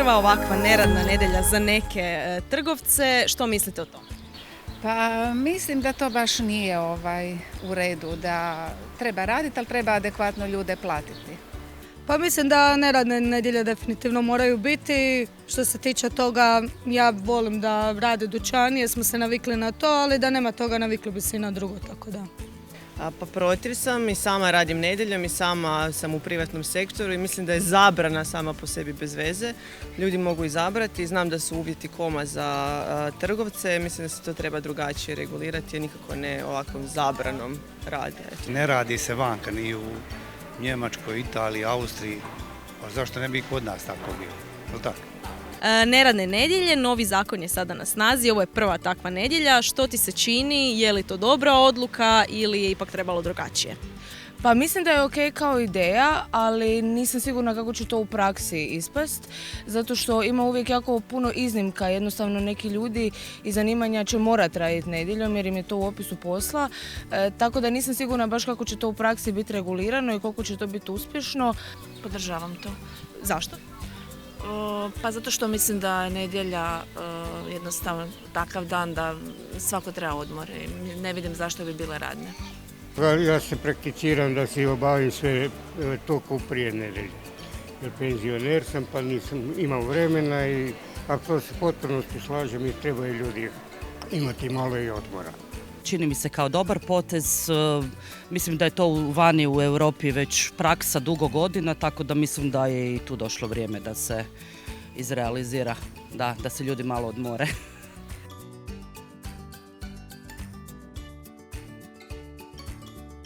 prva ovakva neradna nedjelja za neke trgovce. Što mislite o tome? Pa mislim da to baš nije u redu, da treba raditi, ali treba adekvatno ljude platiti. Pa mislim da neradne nedjelje definitivno moraju biti. Što se tiče toga, ja volim da rade dućani jer smo se navikli na to, ali da nema toga navikli bi se i na drugo, tako da. Pa protiv sam i sama radim nedjeljom i sama sam u privatnom sektoru i mislim da je zabrana sama po sebi bez veze. Ljudi mogu izabrati, znam da su uvjeti koma za trgovce, mislim da se to treba drugačije regulirati, a nikako ne ovakvom zabranom rada. Ne radi se vanka, ni u Njemačkoj, Italiji, Austriji, pa zašto ne bi kod nas tako bilo, je tako? Neradne nedjelje, novi zakon je sada na snazi, ovo je prva takva nedjelja. Što ti se čini, je li to dobra odluka ili je ipak trebalo drugačije? Pa mislim da je ok kao ideja, ali nisam sigurna kako će to u praksi ispast, zato što ima uvijek jako puno iznimka. Jednostavno neki ljudi i zanimanja će morati raditi nedjeljom jer im je to u opisu posla, tako da nisam sigurna baš kako će to u praksi biti regulirano i koliko će to biti uspješno. Podržavam to. Zašto? Pa zato što mislim da je nedjelja jednostavno takav dan da svako treba odmor i ne vidim zašto bi bile radne. Ja se prakticiram da si obavim sve toliko prije nedelje. Jer penzioner sam pa nisam imao vremena i ako se potpuno slažem i trebaju ljudi imati malo i odmora. Čini mi se kao dobar potez, mislim da je to vani u Europi već praksa dugo godina, tako da mislim da je i tu došlo vrijeme da se izrealizira, da se ljudi malo odmore.